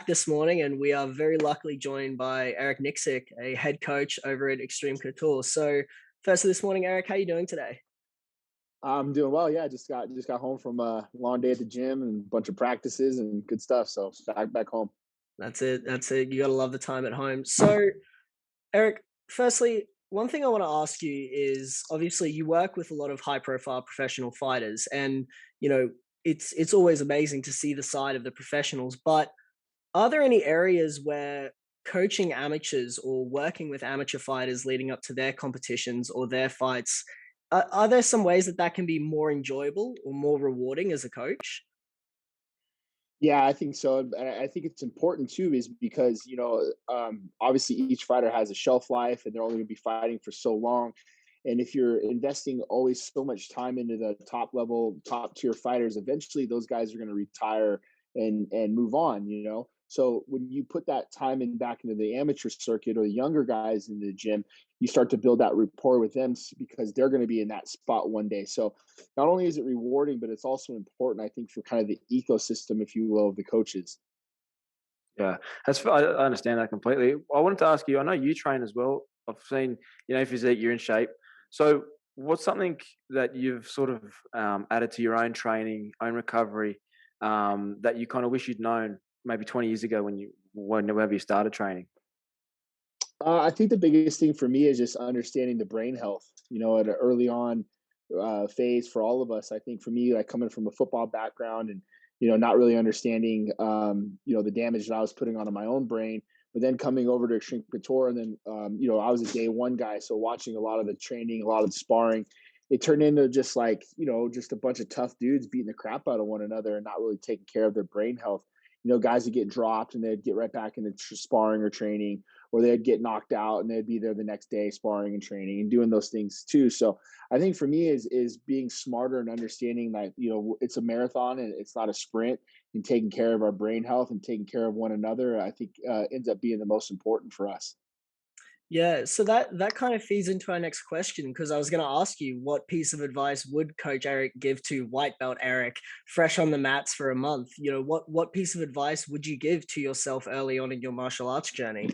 This morning, and we are very luckily joined by Nicksick, a head coach over at Xtreme Couture. So, firstly, this morning, Eric, how are you doing today? I'm doing well. Yeah, just got home from a long day at the gym and a bunch of practices and good stuff. So back home. That's it. That's it. You got to love the time at home. So, Eric, firstly, one thing I want to ask you is obviously you work with a lot of high-profile professional fighters, and you know it's always amazing to see the side of the professionals. But are there any areas where coaching amateurs or working with amateur fighters leading up to their competitions or their fights, are there some ways that can be more enjoyable or more rewarding as a coach? Yeah, I think so. And I think it's important too, is because obviously each fighter has a shelf life, and they're only going to be fighting for so long. And if you're investing always so much time into the top level, top tier fighters, eventually those guys are going to retire and move on. So when you put that time in back into the amateur circuit or the younger guys in the gym, you start to build that rapport with them because they're going to be in that spot one day. So not only is it rewarding, but it's also important, I think, for kind of the ecosystem, if you will, of the coaches. Yeah, I understand that completely. I wanted to ask you. I know you train as well. I've seen, physique, you're in shape. So, what's something that you've sort of added to your own training, own recovery, that you kind of wish you'd known maybe 20 years ago whenever you started training? I think the biggest thing for me is just understanding the brain health. At an early on phase for all of us. I think for me, like coming from a football background and not really understanding the damage that I was putting onto my own brain, but then coming over to Xtreme Couture, and then I was a day one guy, so watching a lot of the training, a lot of the sparring, it turned into just like just a bunch of tough dudes beating the crap out of one another and not really taking care of their brain health. Guys would get dropped and they'd get right back into sparring or training, or they'd get knocked out and they'd be there the next day sparring and training and doing those things too. So I think for me is being smarter and understanding that it's a marathon and it's not a sprint, and taking care of our brain health and taking care of one another. I think ends up being the most important for us. Yeah, so that kind of feeds into our next question because I was going to ask you what piece of advice would Coach Eric give to white belt Eric, fresh on the mats for a month? What piece of advice would you give to yourself early on in your martial arts journey?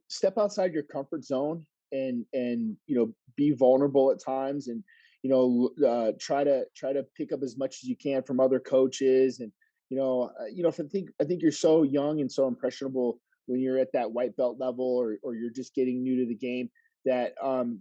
Step outside your comfort zone and be vulnerable at times, and try to pick up as much as you can from other coaches. And I think you're so young and so impressionable when you're at that white belt level, or you're just getting new to the game, that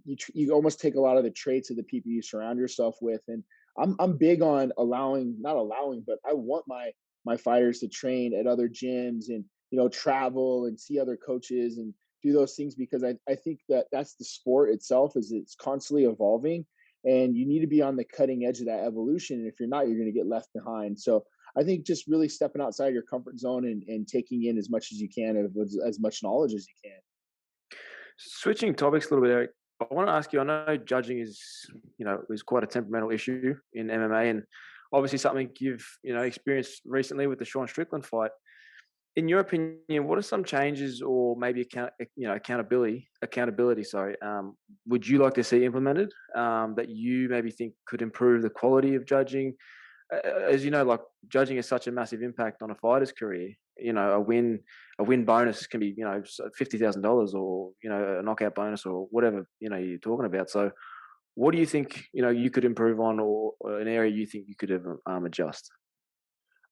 you almost take a lot of the traits of the people you surround yourself with. And I'm big on not allowing, but I want my fighters to train at other gyms and travel and see other coaches and do those things, because I think that that's the sport itself, is it's constantly evolving, and you need to be on the cutting edge of that evolution. And if you're not, you're going to get left behind. So I think just really stepping outside your comfort zone and taking in as much as you can of as much knowledge as you can. Switching topics a little bit, Eric. I want to ask you. I know judging is quite a temperamental issue in MMA, and obviously something you've experienced recently with the Sean Strickland fight. In your opinion, what are some changes or maybe accountability, sorry, would you like to see implemented, that you maybe think could improve the quality of judging? As you know, like judging has such a massive impact on a fighter's career. A win bonus can be $50,000, or a knockout bonus, or whatever you're talking about. So, what do you think you could improve on, or an area you think you could adjust?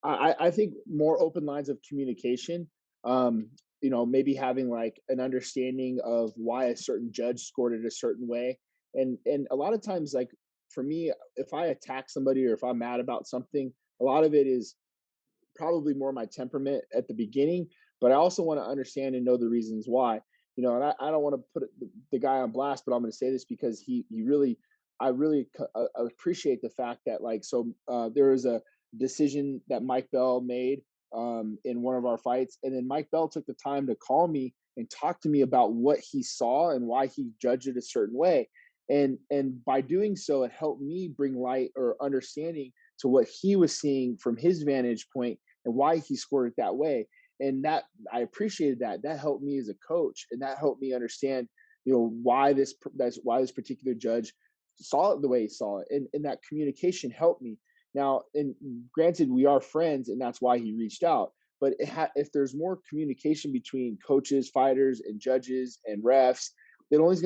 I think more open lines of communication. Maybe having like an understanding of why a certain judge scored it a certain way, and a lot of times, like for me, if I attack somebody or if I'm mad about something, a lot of it is probably more my temperament at the beginning, but I also want to understand and know the reasons why. And I don't want to put the guy on blast, but I'm going to say this because he really, I really appreciate the fact that, like, so there was a decision that Mike Bell made in one of our fights, and then Mike Bell took the time to call me and talk to me about what he saw and why he judged it a certain way. And by doing so, it helped me bring light or understanding to what he was seeing from his vantage point and why he scored it that way. And that I appreciated that. That helped me as a coach, and that helped me understand, why this particular judge saw it the way he saw it, and that communication helped me. Now, and granted, we are friends, and that's why he reached out. But if there's more communication between coaches, fighters, and judges and refs, it's only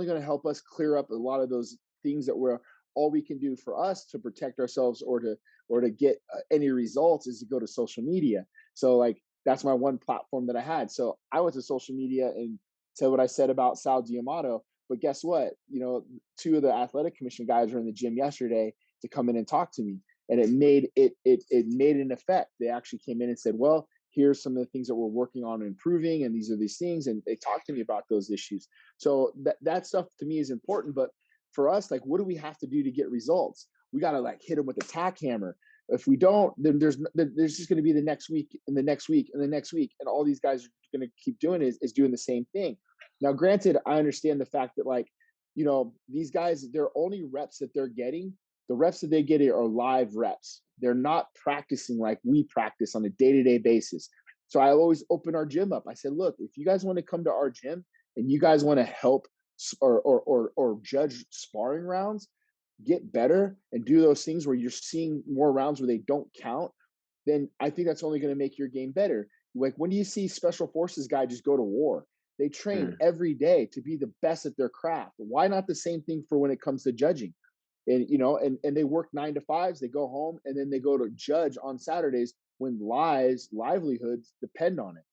going to help us clear up a lot of those things that we're all we can do for us to protect ourselves or to get any results is to go to social media. So like that's my one platform that I had. So I went to social media and said what I said about Sal Diamato. But guess what? Two of the athletic commission guys were in the gym yesterday to come in and talk to me, and it made an effect. They actually came in and said, "Well, here's some of the things that we're working on improving, and these are these things," and they talked to me about those issues. So that stuff to me is important. But for us, like, what do we have to do to get results? We got to like hit them with a tack hammer. If we don't, then there's just going to be the next week and the next week and the next week, and all these guys are going to keep doing is doing the same thing. Now, granted, I understand the fact that like, these guys, their only reps that they're getting, the reps that they get are live reps. They're not practicing like we practice on a day-to-day basis. So I always open our gym up. I said, look, if you guys want to come to our gym and you guys want to help or judge sparring rounds, get better and do those things where you're seeing more rounds where they don't count, then I think that's only going to make your game better. Like, when do you see special forces guy just go to war? They train every day to be the best at their craft. Why not the same thing for when it comes to judging? And and they work 9 to 5s, they go home, and then they go to judge on Saturdays when livelihoods depend on it.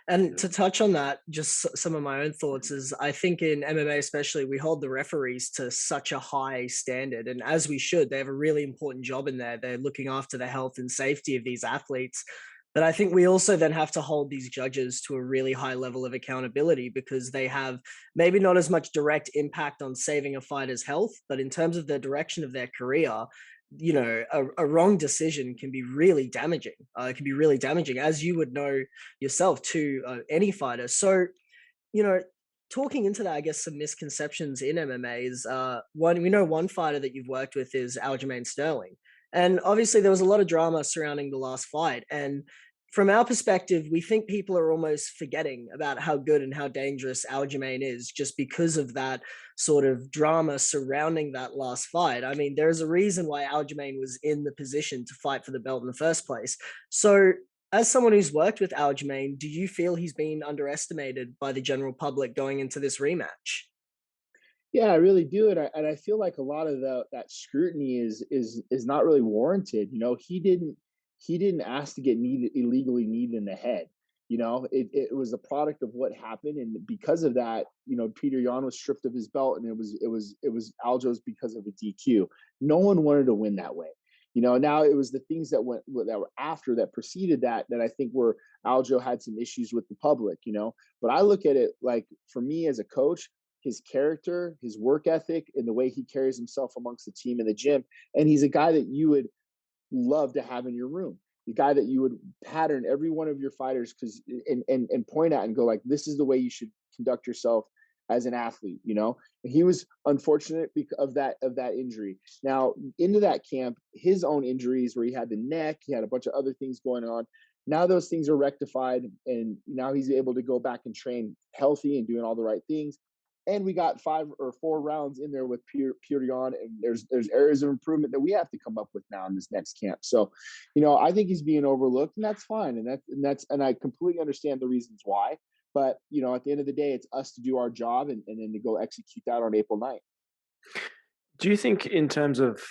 And to touch on that, just some of my own thoughts is I think in MMA especially, we hold the referees to such a high standard, and as we should. They have a really important job in there. They're looking after the health and safety of these athletes. But I think we also then have to hold these judges to a really high level of accountability, because they have maybe not as much direct impact on saving a fighter's health, but in terms of the direction of their career, a wrong decision can be really damaging. It can be really damaging, as you would know yourself, to any fighter. So, you know, talking into that, I guess some misconceptions in MMA is one fighter that you've worked with is Aljamain Sterling, and obviously there was a lot of drama surrounding the last fight. And from our perspective, we think people are almost forgetting about how good and how dangerous Aljamain is just because of that sort of drama surrounding that last fight. I mean, there's a reason why Aljamain was in the position to fight for the belt in the first place. So, as someone who's worked with Aljamain, do you feel he's been underestimated by the general public going into this rematch? Yeah, I really do, and I feel like a lot of that scrutiny is not really warranted. He didn't ask to get illegally kneed in the head. It was a product of what happened, and because of that, Peter Yan was stripped of his belt, and it was Aljo's because of a DQ. No one wanted to win that way. Now it was the things that were after that preceded that I think were Aljo had some issues with the public. But I look at it like, for me as a coach, his character, his work ethic, and the way he carries himself amongst the team in the gym. And he's a guy that you would love to have in your room. The guy that you would pattern every one of your fighters and point at and go like, this is the way you should conduct yourself as an athlete. And he was unfortunate because of that injury. Now into that camp, his own injuries where he had the neck, he had a bunch of other things going on. Now those things are rectified, and now he's able to go back and train healthy and doing all the right things. And we got 5 or 4 rounds in there with Peter Yan, and there's areas of improvement that we have to come up with now in this next camp. So, I think he's being overlooked, and that's fine, and I completely understand the reasons why. But at the end of the day, it's us to do our job and then to go execute that on April 9th. Do you think, in terms of,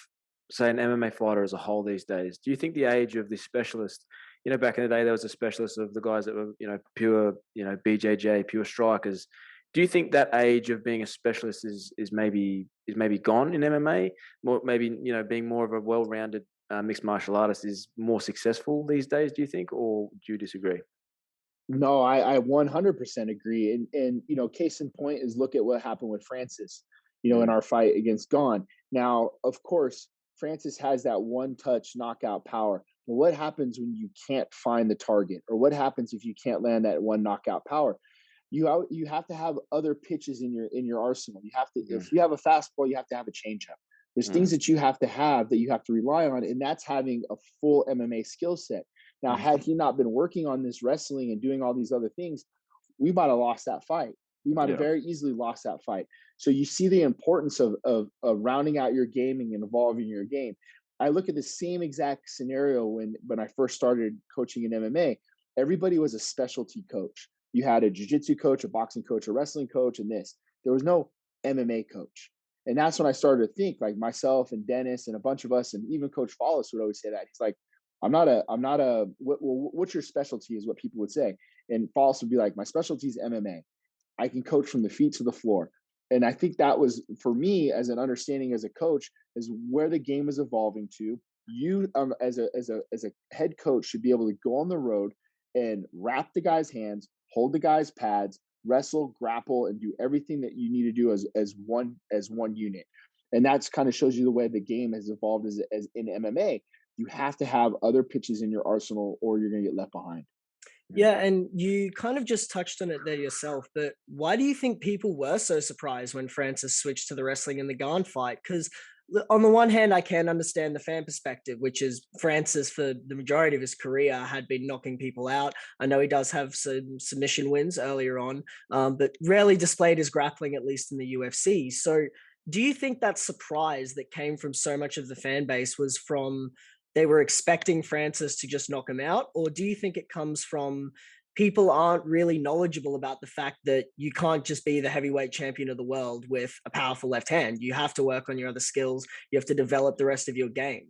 say, an MMA fighter as a whole these days, do you think the age of the specialist, back in the day there was a specialist of the guys that were, pure, BJJ, pure strikers. Do you think that age of being a specialist is maybe gone in MMA? More, maybe, being more of a well-rounded mixed martial artist is more successful these days, do you think, or do you disagree? No, I 100% agree. And case in point is look at what happened with Francis, in Mm, our fight against Gone. Now, of course, Francis has that one touch knockout power. But what happens when you can't find the target? Or what happens if you can't land that one knockout power? You have to have other pitches in your arsenal. You have to, mm, if you have a fastball, you have to have a changeup. There's Mm, things that you have that you have to rely on, and that's having a full MMA skill set. Now, mm, had he not been working on this wrestling and doing all these other things, we might have lost that fight. We might have yeah. very easily lost that fight. So you see the importance of rounding out your gaming and evolving your game. I look at the same exact scenario when I first started coaching in MMA. Everybody was a specialty coach. You had a jiu-jitsu coach, a boxing coach, a wrestling coach, and this. There was no MMA coach. And that's when I started to think, like myself and Dennis and a bunch of us, and even Coach Follis would always say that. He's like, what's your specialty is what people would say. And Follis would be like, my specialty is MMA. I can coach from the feet to the floor. And I think that was for me as an understanding as a coach is where the game is evolving to. You as a head coach should be able to go on the road and wrap the guy's hands, hold the guy's pads, wrestle, grapple, and do everything that you need to do as one unit. And that's kind of shows you the way the game has evolved as in MMA. You have to have other pitches in your arsenal or you're going to get left behind. Mm. Yeah, and you kind of just touched on it there yourself, but why do you think people were so surprised when Francis switched to the wrestling in the Garn fight? Because on the one hand, I can understand the fan perspective, which is Francis, for the majority of his career, had been knocking people out. I know he does have some submission wins earlier on, but rarely displayed his grappling, at least in the UFC. So, do you think that surprise that came from so much of the fan base was from they were expecting Francis to just knock him out? Or do you think it comes from people aren't really knowledgeable about the fact that you can't just be the heavyweight champion of the world with a powerful left hand? You have to work on your other skills. You have to develop the rest of your game.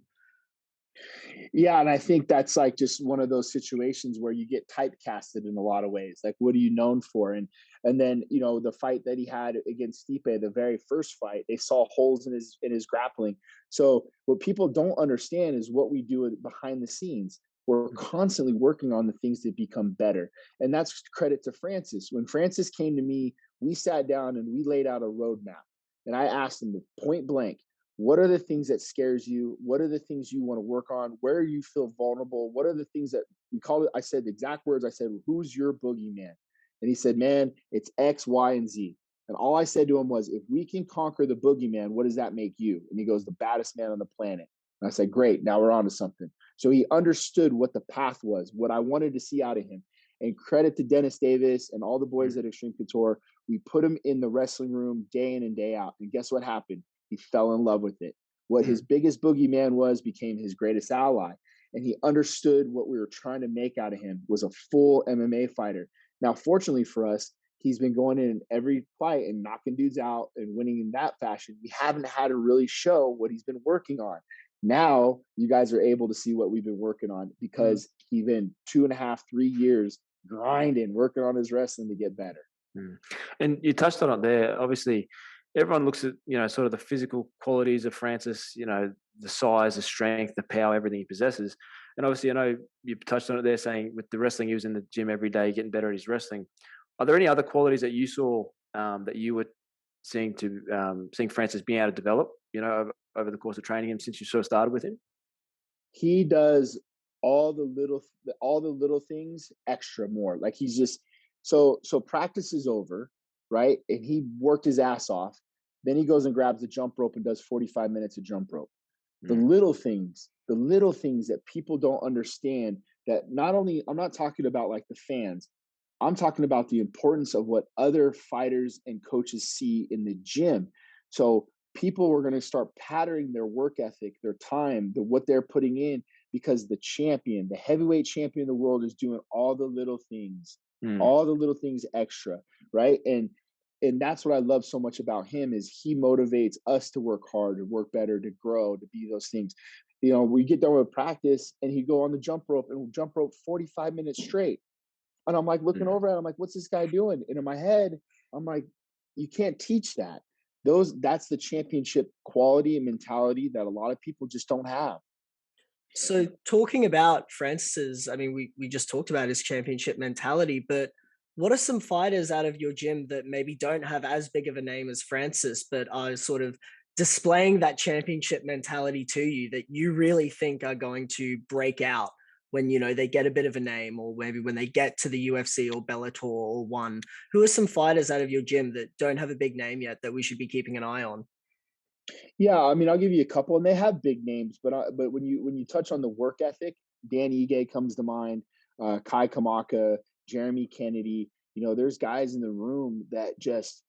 Yeah, and I think that's like just one of those situations where you get typecasted in a lot of ways. Like, what are you known for? And then the fight that he had against Stipe, the very first fight, they saw holes in his grappling. So what people don't understand is what we do behind the scenes. We're constantly working on the things that become better, and that's credit to Francis. When Francis came to me, we sat down and we laid out a roadmap, and I asked him point blank, what are the things that scares you? What are the things you want to work on? Where you feel vulnerable? What are the things that we call it? I said the exact words. I said, who's your boogeyman? And he said, man, it's X, Y, and Z. And all I said to him was, if we can conquer the boogeyman, what does that make you? And he goes, the baddest man on the planet. And I said, great, now we're on to something. So he understood what the path was, what I wanted to see out of him. And credit to Dennis Davis and all the boys at Xtreme Couture. We put him in the wrestling room day in and day out. And guess what happened? He fell in love with it. What his biggest boogeyman was became his greatest ally. And he understood what we were trying to make out of him was a full MMA fighter. Now, fortunately for us, he's been going in every fight and knocking dudes out and winning in that fashion. We haven't had to really show what he's been working on. Now you guys are able to see what we've been working on because he's been 2.5, 3 years grinding, working on his wrestling to get better. Mm. And you touched on it there. Obviously, everyone looks at sort of the physical qualities of Francis. The size, the strength, the power, everything he possesses. And obviously, I know you touched on it there, saying with the wrestling, he was in the gym every day, getting better at his wrestling. Are there any other qualities that you saw that you were seeing Francis being able to develop? Over the course of training him since you sort of started with him. He does all the little things extra more. Like he's just so practice is over, right? And he worked his ass off. Then he goes and grabs the jump rope and does 45 minutes of jump rope. The little things that people don't understand, that not only I'm not talking about like the fans, I'm talking about the importance of what other fighters and coaches see in the gym. So people were going to start patterning their work ethic, their time, what they're putting in, because the heavyweight champion of the world is doing Mm. all the little things extra, right? And that's what I love so much about him is he motivates us to work hard, to work better, to grow, to be those things. We get done with practice and he'd go on the jump rope and jump rope 45 minutes straight. And I'm like looking Mm. over at him, like, what's this guy doing? And in my head, I'm like, you can't teach that. That's the championship quality and mentality that a lot of people just don't have. So talking about Francis's, I mean, we just talked about his championship mentality, but what are some fighters out of your gym that maybe don't have as big of a name as Francis, but are sort of displaying that championship mentality to you that you really think are going to break out when, they get a bit of a name, or maybe when they get to the UFC or Bellator or one? Who are some fighters out of your gym that don't have a big name yet that we should be keeping an eye on? Yeah, I mean, I'll give you a couple, and they have big names, but when you touch on the work ethic, Dan Ige comes to mind, Kai Kamaka, Jeremy Kennedy. You know, there's guys in the room that just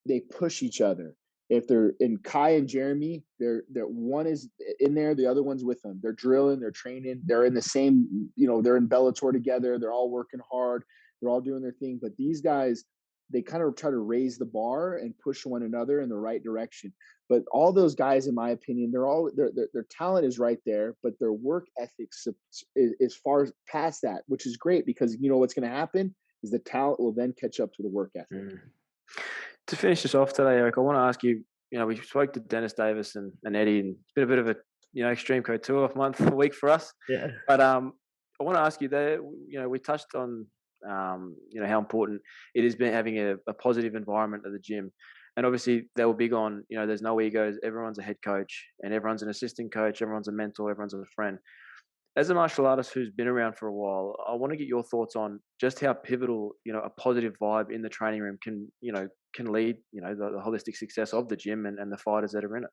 they push each other. If they're in Kai and Jeremy, they're one is in there, the other one's with them. They're drilling, they're training, they're in the same, they're in Bellator together. They're all working hard. They're all doing their thing. But these guys, they kind of try to raise the bar and push one another in the right direction. But all those guys, in my opinion, their talent is right there, but their work ethics is far past that, which is great because you know what's going to happen is the talent will then catch up to the work ethic. Mm. To finish this off today, Eric, I want to ask you, we spoke to Dennis Davis and Eddie, and it's been a bit of a, Xtreme Couture month, a week for us. Yeah. But I want to ask you there, we touched on, how important it has been having a positive environment at the gym. And obviously they were big on, there's no egos. Everyone's a head coach and everyone's an assistant coach. Everyone's a mentor. Everyone's a friend. As a martial artist who's been around for a while, I want to get your thoughts on just how pivotal, a positive vibe in the training room can lead, the holistic success of the gym and the fighters that are in it.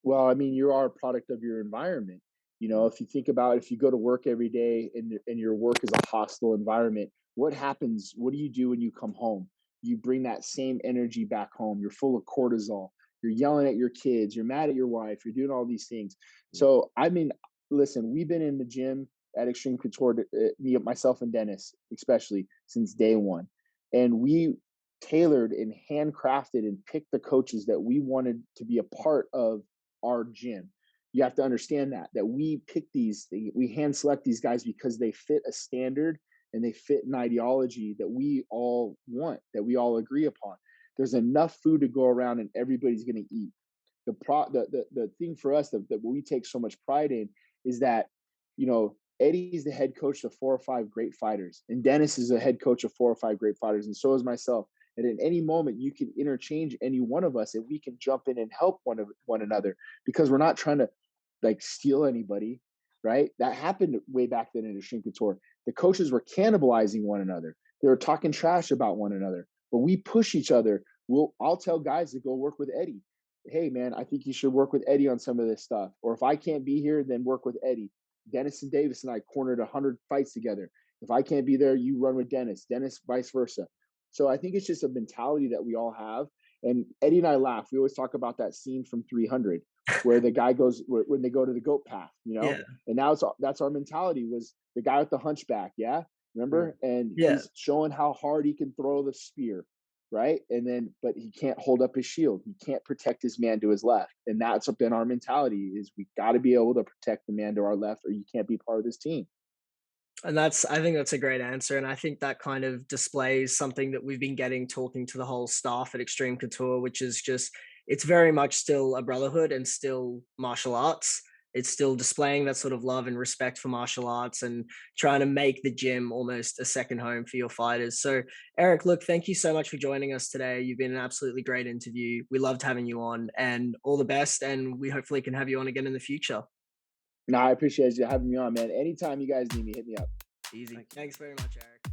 Well, I mean, you are a product of your environment. You know, if you think about if you go to work every day and your work is a hostile environment, what happens? What do you do when you come home? You bring that same energy back home. You're full of cortisol. You're yelling at your kids. You're mad at your wife. You're doing all these things. So, I mean, listen, we've been in the gym at Xtreme Couture, me, myself, and Dennis, especially since day one, and we tailored and handcrafted and picked the coaches that we wanted to be a part of our gym. You have to understand that we pick we hand select these guys because they fit a standard and they fit an ideology that we all want, that we all agree upon. There's enough food to go around and everybody's going to eat. The thing for us that we take so much pride in is that, Eddie's the head coach of 4 or 5 great fighters, and Dennis is the head coach of 4 or 5 great fighters, and so is myself. And at any moment, you can interchange any one of us, and we can jump in and help one another because we're not trying to like steal anybody, right? That happened way back then in Xtreme Couture. The coaches were cannibalizing one another. They were talking trash about one another, but we push each other. I'll tell guys to go work with Eddie. Hey, man, I think you should work with Eddie on some of this stuff. Or if I can't be here, then work with Eddie. Dennis and Davis and I cornered 100 fights together. If I can't be there, you run with Dennis. Dennis, vice versa. So I think it's just a mentality that we all have. And Eddie and I laugh. We always talk about that scene from 300 where the guy goes when they go to the goat path, Yeah. And now that's our mentality was the guy with the hunchback. Yeah. Remember? And Yeah. he's showing how hard he can throw the spear. Right. And then, but he can't hold up his shield. He can't protect his man to his left. And that's been our mentality is we got to be able to protect the man to our left or you can't be part of this team. And I think that's a great answer. And I think that kind of displays something that we've been getting talking to the whole staff at Xtreme Couture, which is just, it's very much still a brotherhood and still martial arts. It's still displaying that sort of love and respect for martial arts and trying to make the gym almost a second home for your fighters. So, Eric, look, thank you so much for joining us today. You've been an absolutely great interview. We loved having you on and all the best. And we hopefully can have you on again in the future. No, I appreciate you having me on, man. Anytime you guys need me, hit me up. Easy. Thanks very much, Eric.